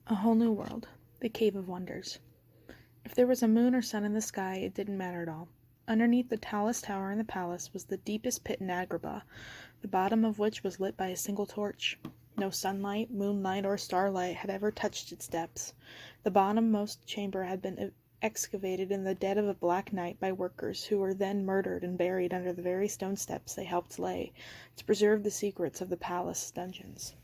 A whole new world. The Cave of Wonders. If there was a moon or sun in the sky, it didn't matter at all. Underneath the tallest tower in the palace was the deepest pit in Agrabah, the bottom of which was lit by a single torch. No sunlight, moonlight, or starlight had ever touched its depths. The bottommost chamber had been excavated in the dead of a black night by workers who were then murdered and buried under the very stone steps they helped lay, to preserve the secrets of the palace dungeons.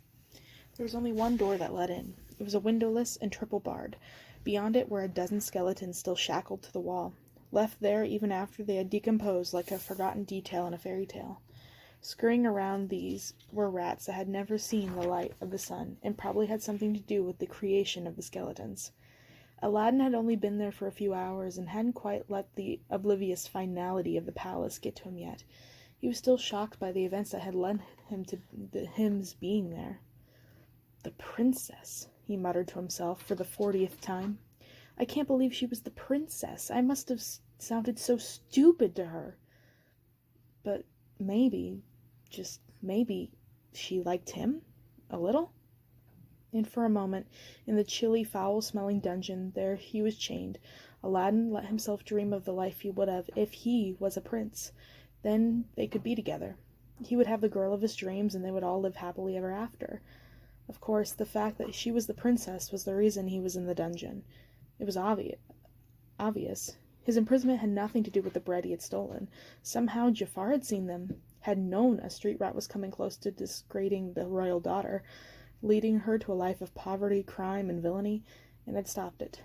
There was only one door that led in. It was a windowless and triple barred. Beyond it were a dozen skeletons still shackled to the wall, left there even after they had decomposed like a forgotten detail in a fairy tale. Scurrying around these were rats that had never seen the light of the sun, and probably had something to do with the creation of the skeletons. Aladdin had only been there for a few hours, and hadn't quite let the oblivious finality of the palace get to him yet. He was still shocked by the events that had led him to him's being there. The princess, he muttered to himself for the 40th time. I can't believe she was the princess. I must have sounded so stupid to her. But maybe, just maybe, she liked him? A little? And for a moment, in the chilly, foul-smelling dungeon, there he was chained. Aladdin let himself dream of the life he would have if he was a prince. Then they could be together. He would have the girl of his dreams, and they would all live happily ever after. Of course, the fact that she was the princess was the reason he was in the dungeon. It was obvious. His imprisonment had nothing to do with the bread he had stolen. Somehow Jafar had seen them, had known a street rat was coming close to disgrading the royal daughter, leading her to a life of poverty, crime, and villainy, and had stopped it.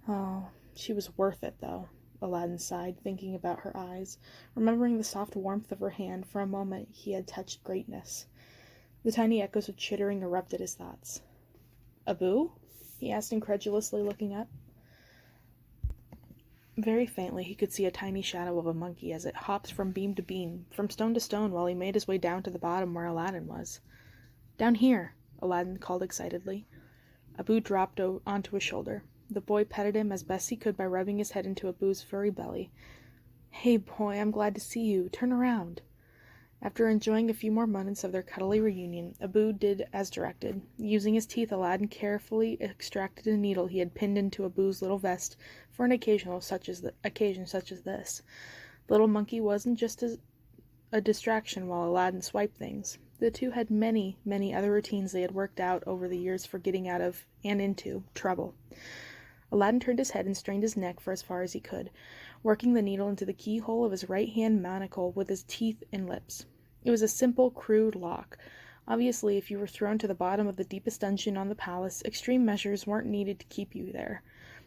Oh, she was worth it, though, Aladdin sighed, thinking about her eyes. Remembering the soft warmth of her hand, for a moment he had touched greatness. The tiny echoes of chittering erupted his thoughts. Abu? He asked incredulously, looking up. Very faintly he could see a tiny shadow of a monkey as it hopped from beam to beam, from stone to stone, while he made his way down to the bottom where Aladdin was. Down here, Aladdin called excitedly. Abu dropped onto his shoulder. The boy petted him as best he could by rubbing his head into Abu's furry belly. Hey, boy, I'm glad to see you. Turn around. After enjoying a few more moments of their cuddly reunion, Abu did as directed. Using his teeth, Aladdin carefully extracted a needle he had pinned into Abu's little vest for an occasion such as this. The little monkey wasn't just a distraction while Aladdin swiped things. The two had many, many other routines they had worked out over the years for getting out of, and into, trouble. Aladdin turned his head and strained his neck for as far as he could, working the needle into the keyhole of his right-hand monocle with his teeth and lips. It was a simple, crude lock. Obviously, if you were thrown to the bottom of the deepest dungeon on the palace, extreme measures weren't needed to keep you there,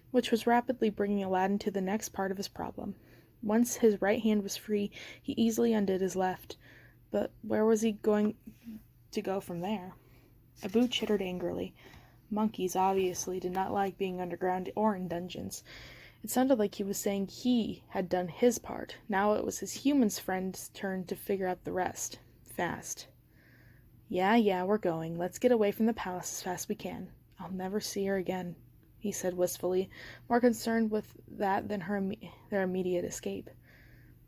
which was rapidly bringing Aladdin to the next part of his problem. Once his right hand was free, he easily undid his left. But where was he going to go from there? Abu chittered angrily. Monkeys obviously did not like being underground or in dungeons. It sounded like he was saying he had done his part. Now it was his human friend's turn to figure out the rest. Fast. Yeah, we're going. Let's get away from the palace as fast as we can. I'll never see her again, he said wistfully, more concerned with that than their immediate escape.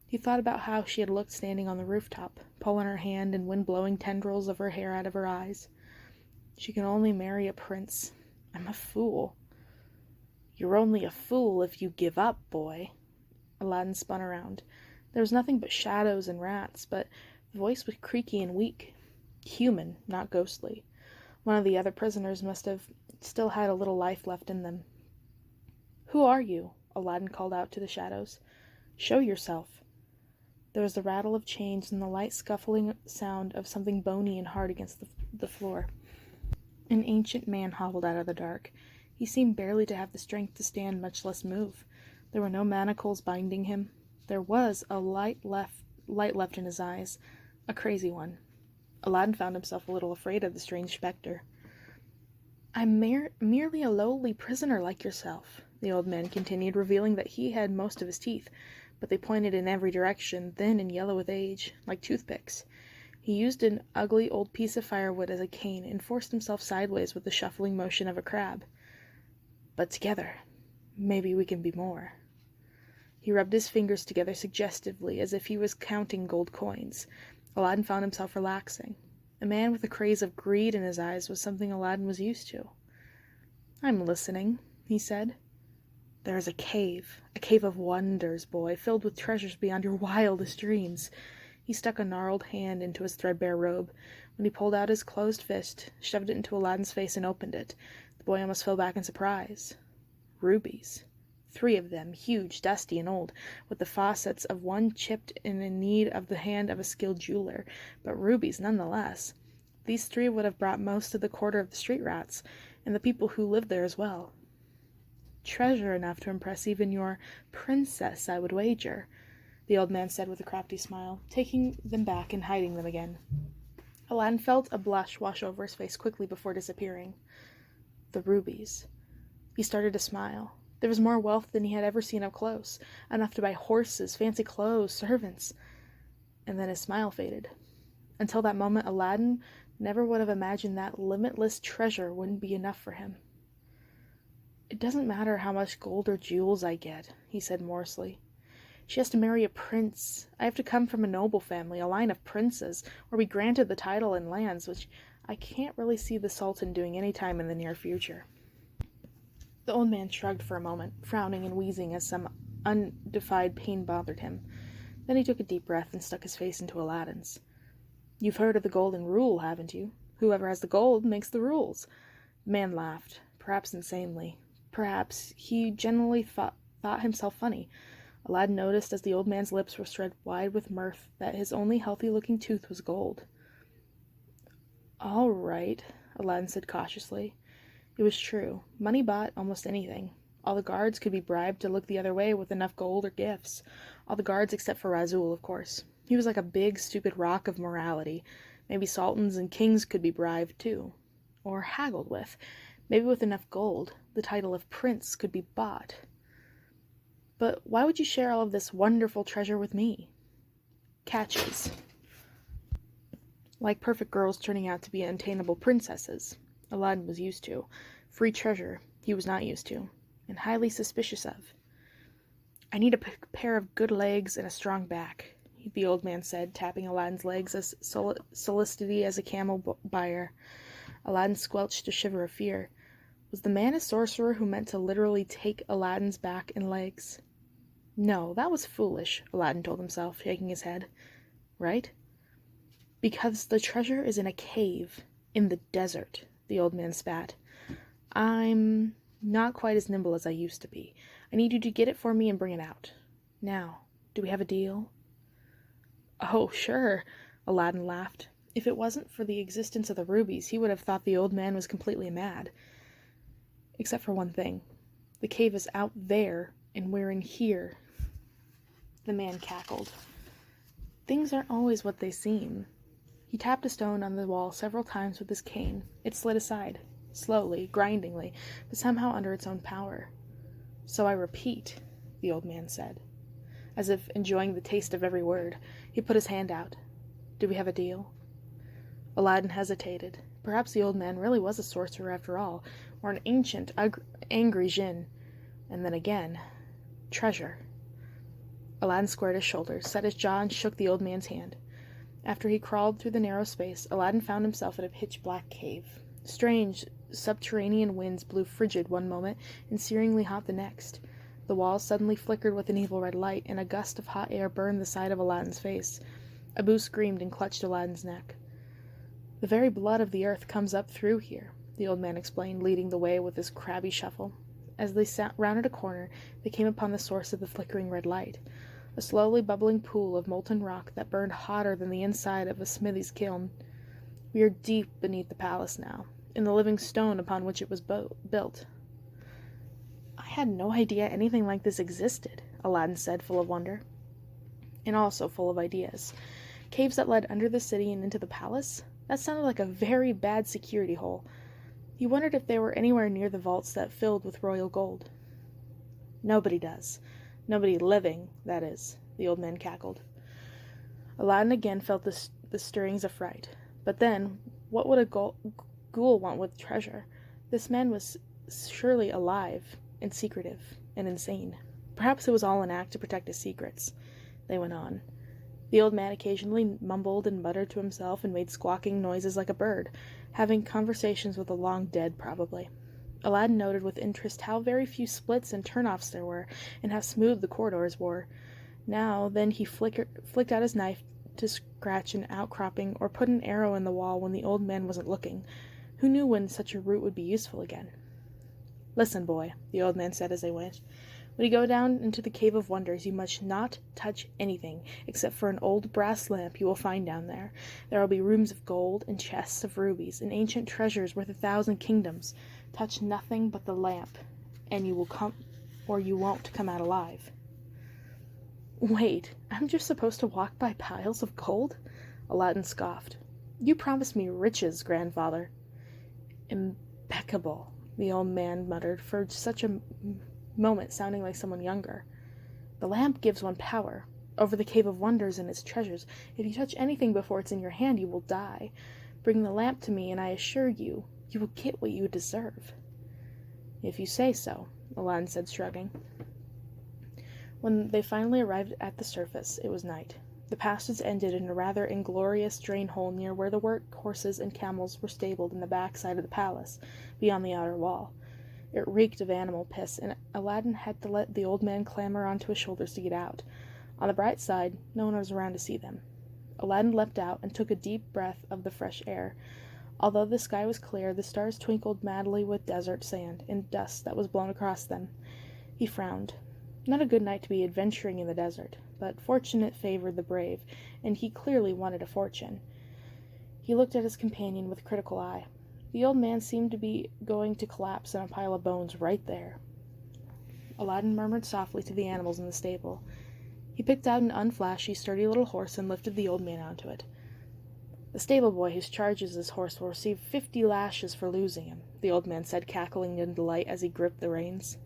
He thought about how she had looked standing on the rooftop, pulling her hand and wind-blowing tendrils of her hair out of her eyes. She can only marry a prince. I'm a fool. You're only a fool if you give up, boy. Aladdin spun around. There was nothing but shadows and rats, but the voice was creaky and weak. Human, not ghostly. One of the other prisoners must have still had a little life left in them. Who are you? Aladdin called out to the shadows. Show yourself. There was the rattle of chains and the light scuffling sound of something bony and hard against the floor. An ancient man hobbled out of the dark. He seemed barely to have the strength to stand, much less move. There were no manacles binding him. There was a light left in his eyes, a crazy one. Aladdin found himself a little afraid of the strange spectre. I'm merely a lowly prisoner like yourself, the old man continued, revealing that he had most of his teeth, but they pointed in every direction, thin and yellow with age, like toothpicks. He used an ugly old piece of firewood as a cane and forced himself sideways with the shuffling motion of a crab. But together, maybe we can be more. He rubbed his fingers together suggestively, as if he was counting gold coins. Aladdin found himself relaxing. A man with a craze of greed in his eyes was something Aladdin was used to. I'm listening, he said. There is a cave of wonders, boy, filled with treasures beyond your wildest dreams. He stuck a gnarled hand into his threadbare robe. When he pulled out his closed fist, shoved it into Aladdin's face, and opened it, the boy almost fell back in surprise. Rubies. 3 of them, huge, dusty, and old, with the facets of one chipped and in need of the hand of a skilled jeweler, but rubies nonetheless. These 3 would have brought most of the quarter of the street rats, and the people who lived there as well. Treasure enough to impress even your princess, I would wager, the old man said with a crafty smile, taking them back and hiding them again. Aladdin felt a blush wash over his face quickly before disappearing. The rubies. He started to smile. There was more wealth than he had ever seen up close, enough to buy horses, fancy clothes, servants. And then his smile faded. Until that moment, Aladdin never would have imagined that limitless treasure wouldn't be enough for him. It doesn't matter how much gold or jewels I get, he said morosely. She has to marry a prince. I have to come from a noble family, a line of princes, or be granted the title and lands, which I can't really see the Sultan doing any time in the near future. The old man shrugged for a moment, frowning and wheezing as some undefined pain bothered him. Then he took a deep breath and stuck his face into Aladdin's. You've heard of the golden rule, haven't you? Whoever has the gold makes the rules. The man laughed, perhaps insanely. Perhaps he genuinely thought himself funny. Aladdin noticed as the old man's lips were spread wide with mirth that his only healthy-looking tooth was gold. All right, Aladdin said cautiously. It was true. Money bought almost anything. All the guards could be bribed to look the other way with enough gold or gifts. All the guards except for Rasul, of course. He was like a big, stupid rock of morality. Maybe sultans and kings could be bribed, too. Or haggled with. Maybe with enough gold, the title of prince could be bought. But why would you share all of this wonderful treasure with me? Catches. Like perfect girls turning out to be unattainable princesses, Aladdin was used to. Free treasure he was not used to, and highly suspicious of. I need a pair of good legs and a strong back, the old man said, tapping Aladdin's legs as solicitously as a camel buyer. Aladdin squelched a shiver of fear. Was the man a sorcerer who meant to literally take Aladdin's back and legs? No, that was foolish, Aladdin told himself, shaking his head. Right? Because the treasure is in a cave, in the desert, the old man spat. I'm not quite as nimble as I used to be. I need you to get it for me and bring it out. Now, do we have a deal? Oh, sure, Aladdin laughed. If it wasn't for the existence of the rubies, he would have thought the old man was completely mad. Except for one thing. The cave is out there, and we're in here. The man cackled. Things aren't always what they seem. He tapped a stone on the wall several times with his cane. It slid aside, slowly, grindingly, but somehow under its own power. So I repeat, the old man said, as if enjoying the taste of every word. He put his hand out. Do we have a deal? Aladdin hesitated. Perhaps the old man really was a sorcerer after all, or an ancient, angry djinn. And then again, treasure. Aladdin squared his shoulders, set his jaw, and shook the old man's hand. After he crawled through the narrow space, Aladdin found himself in a pitch-black cave. Strange, subterranean winds blew frigid one moment and searingly hot the next. The walls suddenly flickered with an evil red light, and a gust of hot air burned the side of Aladdin's face. Abu screamed and clutched Aladdin's neck. The very blood of the earth comes up through here, the old man explained, leading the way with his crabby shuffle. As they rounded a corner, they came upon the source of the flickering red light, a slowly bubbling pool of molten rock that burned hotter than the inside of a smithy's kiln. We are deep beneath the palace now, in the living stone upon which it was built. I had no idea anything like this existed, Aladdin said, full of wonder. And also full of ideas. Caves that led under the city and into the palace? That sounded like a very bad security hole. He wondered if they were anywhere near the vaults that filled with royal gold. Nobody does. Nobody living, that is, the old man cackled. Aladdin again felt the stirrings of fright. But then, what would a ghoul want with treasure? This man was surely alive, and secretive, and insane. Perhaps it was all an act to protect his secrets. They went on. The old man occasionally mumbled and muttered to himself and made squawking noises like a bird, having conversations with the long dead, probably. Aladdin noted with interest how very few splits and turn-offs there were, and how smooth the corridors were. Now then he flicked out his knife to scratch an outcropping or put an arrow in the wall when the old man wasn't looking. Who knew when such a route would be useful again? "Listen, boy," the old man said as they went. "When you go down into the Cave of Wonders, you must not touch anything, except for an old brass lamp you will find down there. There will be rooms of gold, and chests of rubies, and ancient treasures worth 1,000 kingdoms. Touch nothing but the lamp, and you won't come out alive." "Wait, I'm just supposed to walk by piles of gold?" Aladdin scoffed. "You promised me riches, grandfather." "Impeccable," the old man muttered, for such a moment sounding like someone younger. "The lamp gives one power over the Cave of Wonders and its treasures. If you touch anything before it's in your hand, you will die. Bring the lamp to me, and I assure you, you will get what you deserve." "If you say so," Aladdin said, shrugging. When they finally arrived at the surface, it was night. The passage ended in a rather inglorious drain hole near where the work horses and camels were stabled in the back side of the palace, beyond the outer wall. It reeked of animal piss, and Aladdin had to let the old man clamber onto his shoulders to get out. On the bright side, no one was around to see them. Aladdin leapt out and took a deep breath of the fresh air. Although the sky was clear, the stars twinkled madly with desert sand and dust that was blown across them. He frowned. Not a good night to be adventuring in the desert, but fortune favored the brave, and he clearly wanted a fortune. He looked at his companion with a critical eye. The old man seemed to be going to collapse in a pile of bones right there. Aladdin murmured softly to the animals in the stable. He picked out an unflashy, sturdy little horse and lifted the old man onto it. "The stable boy who charges this horse will receive 50 lashes for losing him," the old man said, cackling in delight as he gripped the reins.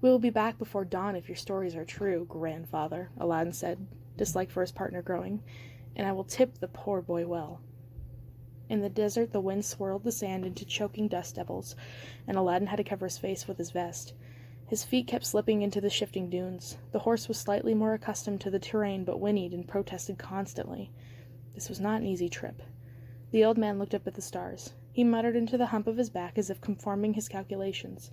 "We will be back before dawn if your stories are true, grandfather," Aladdin said, dislike for his partner growing, "and I will tip the poor boy well." In the desert the wind swirled the sand into choking dust devils, and Aladdin had to cover his face with his vest. His feet kept slipping into the shifting dunes. The horse was slightly more accustomed to the terrain, but whinnied and protested constantly. This was not an easy trip. The old man looked up at the stars. He muttered into the hump of his back as if conforming his calculations.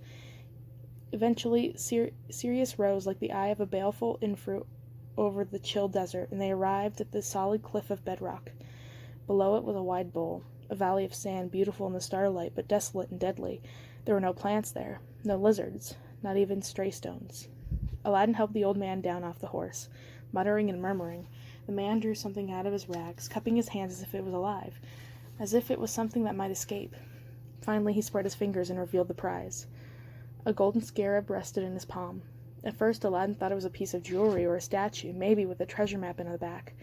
Eventually, Sirius rose like the eye of a baleful Infru over the chill desert, and they arrived at the solid cliff of bedrock. Below it was a wide bowl, a valley of sand, beautiful in the starlight, but desolate and deadly. There were no plants there, no lizards, not even stray stones. Aladdin helped the old man down off the horse. Muttering and murmuring, the man drew something out of his rags, cupping his hands as if it was alive, as if it was something that might escape. Finally he spread his fingers and revealed the prize. A golden scarab rested in his palm. At first Aladdin thought it was a piece of jewelry or a statue, maybe with a treasure map in the back.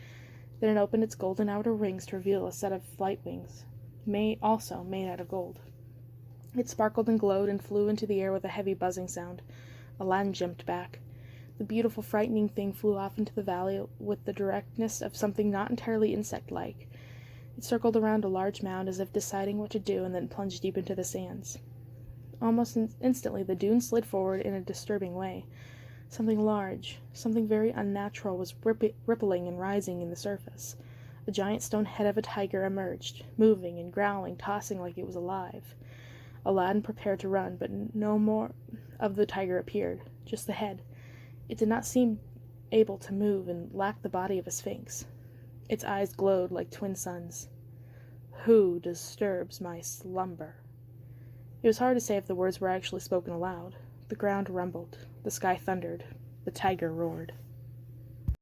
Then it opened its golden outer rings to reveal a set of flight wings, made out of gold. It sparkled and glowed and flew into the air with a heavy buzzing sound. Aladdin jumped back. The beautiful, frightening thing flew off into the valley with the directness of something not entirely insect-like. It circled around a large mound as if deciding what to do, and then plunged deep into the sands. Almost instantly the dune slid forward in a disturbing way. Something large, something very unnatural, was rippling and rising in the surface. A giant stone head of a tiger emerged, moving and growling, tossing like it was alive. Aladdin prepared to run, but no more of the tiger appeared, just the head. It did not seem able to move and lacked the body of a sphinx. Its eyes glowed like twin suns. "Who disturbs my slumber?" It was hard to say if the words were actually spoken aloud. The ground rumbled, the sky thundered, the tiger roared.